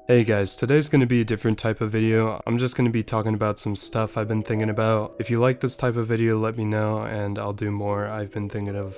Hey guys, today's going to be a different type of video. I'm just going to be talking about some stuff I've been thinking about. If you like this type of video, let me know and I'll do more. I've been thinking of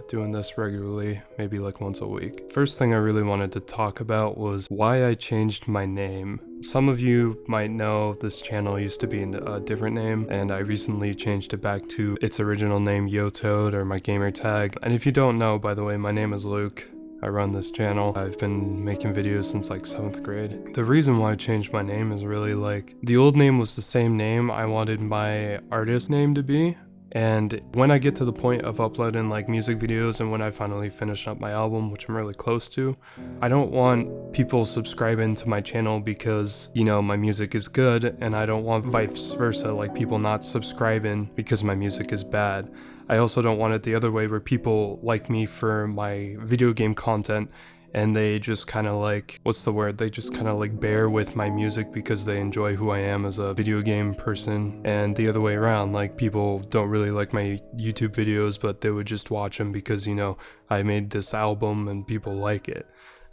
doing this regularly, maybe like once a week. First thing I really wanted to talk about was why I changed my name. Some of you might know this channel used to be a different name, and I recently changed it back to its original name, yotoad, or my gamer tag. And if you don't know, by the way, my name is Luke. I run this channel. I've been making videos since like 7th grade. The reason why I changed my name is really like, the old name was the same name I wanted my artist name to be. And when I get to the point of uploading like music videos and when I finally finish up my album, which I'm really close to, I don't want people subscribing to my channel because, you know, my music is good, and I don't want vice versa, like people not subscribing because my music is bad. I also don't want it the other way where people like me for my video game content and they just kind of like, what's the word? They just kind of like bear with my music because they enjoy who I am as a video game person, and the other way around, like people don't really like my YouTube videos, but they would just watch them because, you know, I made this album and people like it.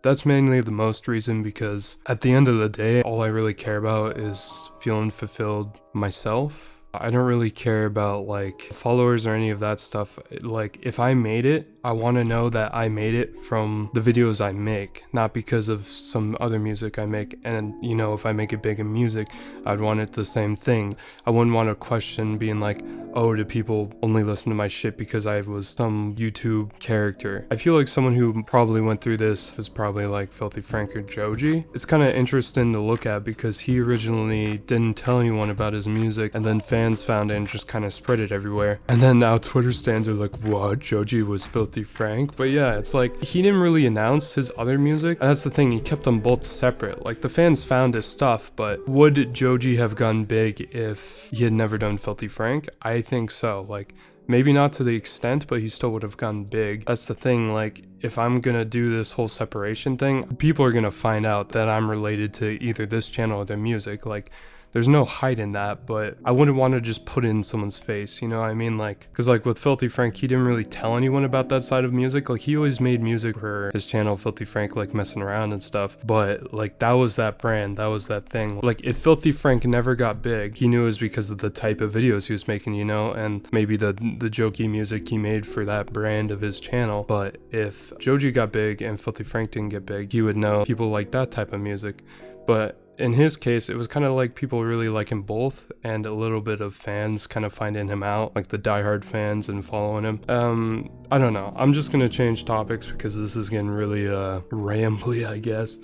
That's mainly the most reason, because at the end of the day, all I really care about is feeling fulfilled myself. I don't really care about like followers or any of that stuff. Like if I made it, I want to know that I made it from the videos I make, not because of some other music I make. And you know, if I make it big in music, I'd want it the same thing. I wouldn't want to question being like, oh, do people only listen to my shit because I was some YouTube character? I feel like someone who probably went through this was probably like Filthy Frank or Joji. It's kind of interesting to look at because he originally didn't tell anyone about his music, and then fans found it and just kind of spread it everywhere. And then now Twitter stands are like, what? Joji was Filthy Frank? But yeah, it's like he didn't really announce his other music. And that's the thing, he kept them both separate. Like the fans found his stuff, but would Joji have gone big if he had never done Filthy Frank? I think so. Like maybe not to the extent, but he still would have gone big. That's the thing, like if I'm gonna do this whole separation thing, people are gonna find out that I'm related to either this channel or their music. Like there's no hiding that, but I wouldn't want to just put it in someone's face, you know what I mean? Like, because like with Filthy Frank, he didn't really tell anyone about that side of music. Like he always made music for his channel, Filthy Frank, like messing around and stuff, but like that was that brand, that was that thing. Like if Filthy Frank never got big, he knew it was because of the type of videos he was making, you know, and maybe the jokey music he made for that brand of his channel. But if Joji got big and Filthy Frank didn't get big, he would know people like that type of music. But in his case, it was kind of like people really like him both, and a little bit of fans kind of finding him out, like the diehard fans and following him. I don't know. I'm just gonna change topics because this is getting really rambly, I guess.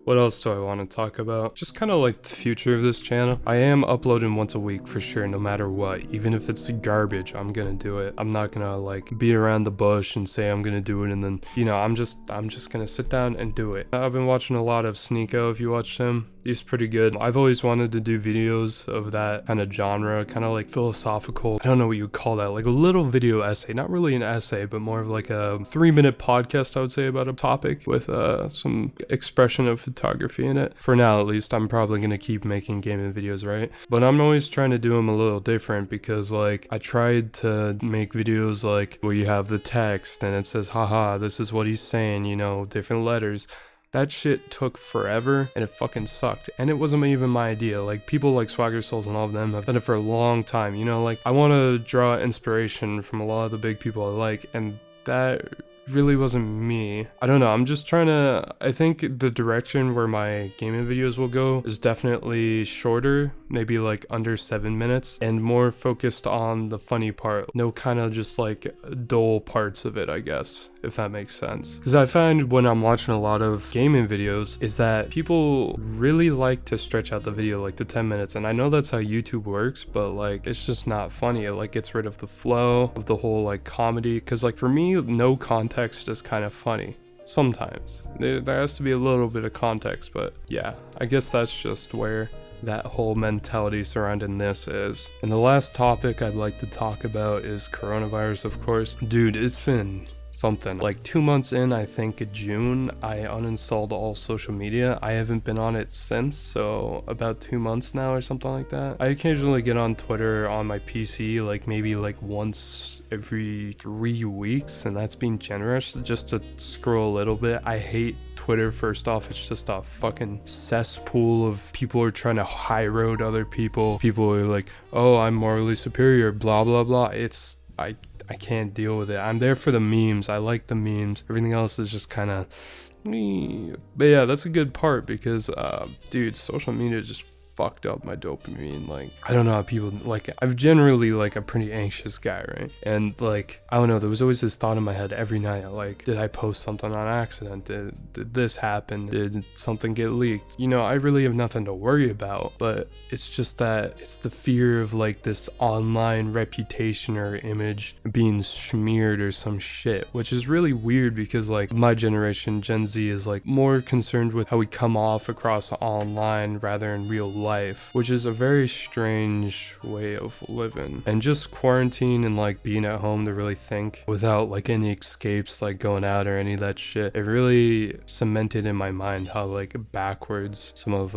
What else do I want to talk about? Just kind of like the future of this channel. I am uploading once a week for sure, no matter what. Even if it's garbage, I'm gonna do it. I'm not gonna like beat around the bush and say I'm gonna do it and then, you know, I'm just gonna sit down and do it. I've been watching a lot of Sneeko, if you watched him. He's pretty good. I've always wanted to do videos of that kind of genre, kind of like philosophical, I don't know what you would call that, like a little video essay, not really an essay, but more of like a 3-minute podcast, I would say, about a topic with some expression of photography in it. For now, at least, I'm probably gonna keep making gaming videos, right? But I'm always trying to do them a little different because like I tried to make videos like where you have the text and it says, haha, this is what he's saying, you know, different letters. That shit took forever and it fucking sucked, and it wasn't even my idea. Like people like Swagger Souls and all of them have done it for a long time, you know, like I want to draw inspiration from a lot of the big people I like, and that really wasn't me. I don't know, I'm just trying to, I think the direction where my gaming videos will go is definitely shorter, maybe like under 7 minutes, and more focused on the funny part. No kind of just like dull parts of it, I guess, if that makes sense. Because I find when I'm watching a lot of gaming videos is that people really like to stretch out the video like to 10 minutes, and I know that's how YouTube works, but like it's just not funny. It like gets rid of the flow of the whole like comedy, because like for me, no context is kind of funny. Sometimes there has to be a little bit of context, but yeah, I guess that's just where that whole mentality surrounding this is. And the last topic I'd like to talk about is coronavirus, of course. Dude, it's been something. Like 2 months in, I think June, I uninstalled all social media. I haven't been on it since, so about 2 months now or something like that. I occasionally get on Twitter on my PC, like maybe like once every 3 weeks, and that's being generous, just to scroll a little bit. I hate Twitter. First off, it's just a fucking cesspool of people who are trying to high road other people. People are like, oh, I'm morally superior, blah blah blah. I can't deal with it. I'm there for the memes. I like the memes. Everything else is just kind of, but yeah, that's a good part because dude, social media just fucked up my dopamine. Like, I don't know how people, like, I'm generally like a pretty anxious guy, right? And like, I don't know, there was always this thought in my head every night, like, did I post something on accident? Did this happen? Did something get leaked? You know, I really have nothing to worry about, but it's just that it's the fear of like this online reputation or image being smeared or some shit, which is really weird because like my generation, Gen Z, is like more concerned with how we come off across online rather in real life, which is a very strange way of living. And just quarantine and like being at home to really think without like any escapes, like going out or any of that shit, it really cemented in my mind how like backwards some of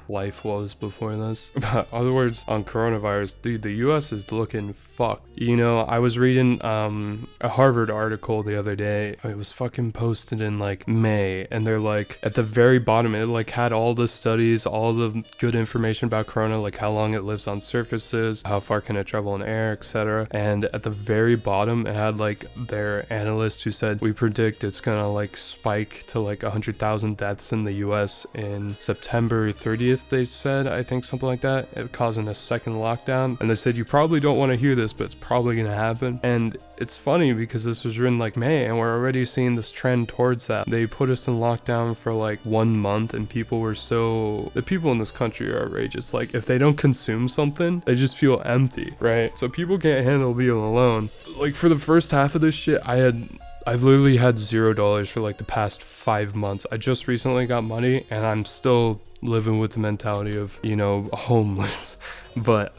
life was before this. But other words on coronavirus, dude, the US is looking fucked. You know, I was reading a Harvard article the other day. It was fucking posted in like May, and they're like at the very bottom, it like had all the studies, all the good information about corona, like how long it lives on surfaces, how far can it travel in air, etc. And at the very bottom, it had like their analyst who said, we predict it's gonna like spike to like 100,000 deaths in the US in September 30th, they said, I think something like that, it causing a second lockdown. And they said, you probably don't want to hear this, but it's probably gonna happen. And it's funny because this was written like May, and we're already seeing this trend towards that. They put us in lockdown for like 1 month, and people were the people in this country are outrageous. Like, if they don't consume something, they just feel empty, right? So people can't handle being alone. Like, for the first half of this shit, I've literally had $0 for like the past 5 months. I just recently got money, and I'm still living with the mentality of, you know, homeless. But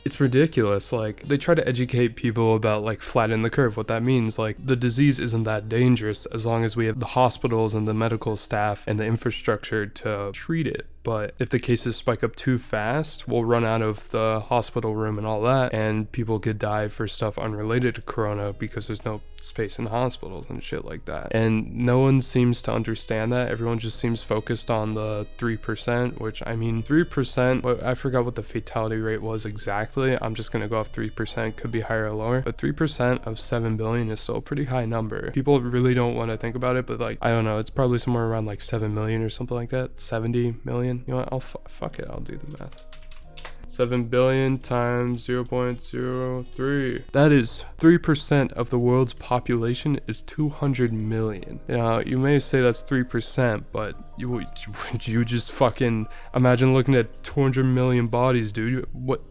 it's ridiculous. Like, they try to educate people about like flatten the curve, what that means. Like, the disease isn't that dangerous as long as we have the hospitals and the medical staff and the infrastructure to treat it. But if the cases spike up too fast, we'll run out of the hospital room and all that, and people could die for stuff unrelated to corona because there's no space in hospitals and shit like that. And no one seems to understand that. Everyone just seems focused on the 3%, which, I mean, 3%, I forgot what the fatality rate was exactly. I'm just gonna go off 3%, could be higher or lower, but 3% of 7 billion is still a pretty high number. People really don't want to think about it, but like, I don't know, it's probably somewhere around like 7 million or something like that. 70 million. You know what, I'll fuck it, I'll do the math. 7 billion times 0.03. That is 3% of the world's population is 200 million. Now, you may say that's 3%, but you just fucking imagine looking at 200 million bodies, dude. What?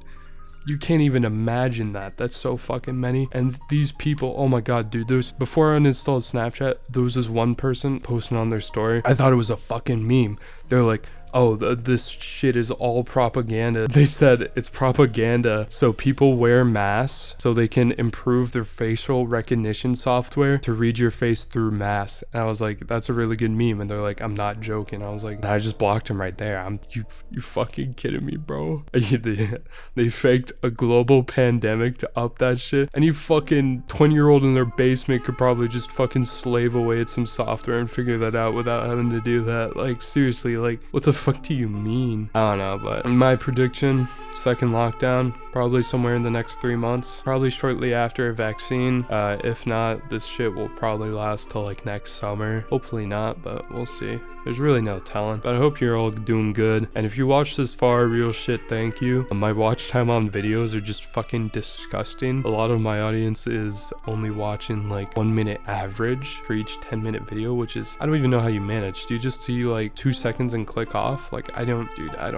You can't even imagine that. That's so fucking many. And these people, oh my god, dude, before I uninstalled Snapchat, there was this one person posting on their story. I thought it was a fucking meme. They're like, oh, this shit is all propaganda. They said it's propaganda so people wear masks so they can improve their facial recognition software to read your face through masks. And I was like, that's a really good meme. And they're like, I'm not joking. I was like, I just blocked him right there. You fucking kidding me, bro? They faked a global pandemic to up that shit, and you fucking 20-year-old in their basement could probably just fucking slave away at some software and figure that out without having to do that. Like, seriously, like, what the fuck do you mean? I don't know, but my prediction, second lockdown, probably somewhere in the next 3 months, probably shortly after a vaccine. If not, this shit will probably last till like next summer. Hopefully not, but we'll see. There's really no telling. But I hope you're all doing good. And if you watched this far, real shit, thank you. My watch time on videos are just fucking disgusting. A lot of my audience is only watching like 1 minute average for each 10-minute video, which is, I don't even know how you manage. Do you just see like 2 seconds and click off? Like, I don't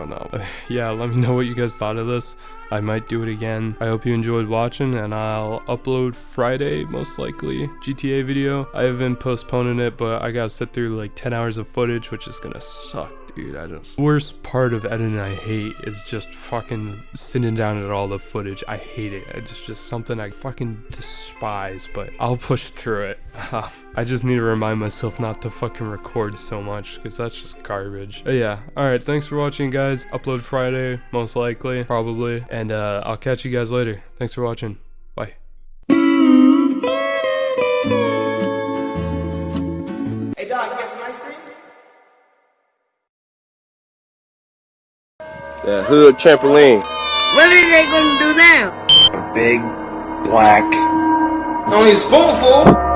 know. Yeah, let me know what you guys thought of this. I might do it again. I hope you enjoyed watching, and I'll upload Friday, most likely, GTA video. I have been postponing it, but I gotta sit through like 10 hours of footage, which is gonna suck. Dude, the worst part of editing I hate is just fucking sitting down at all the footage. I hate it. It's just something I fucking despise, but I'll push through it. I just need to remind myself not to fucking record so much, because that's just garbage. But yeah, alright, thanks for watching, guys. Upload Friday, most likely, probably, and I'll catch you guys later. Thanks for watching. Bye. Hey dog, you got some ice cream? The hood trampoline. What are they gonna do now? A big, black. It's only a spoonful.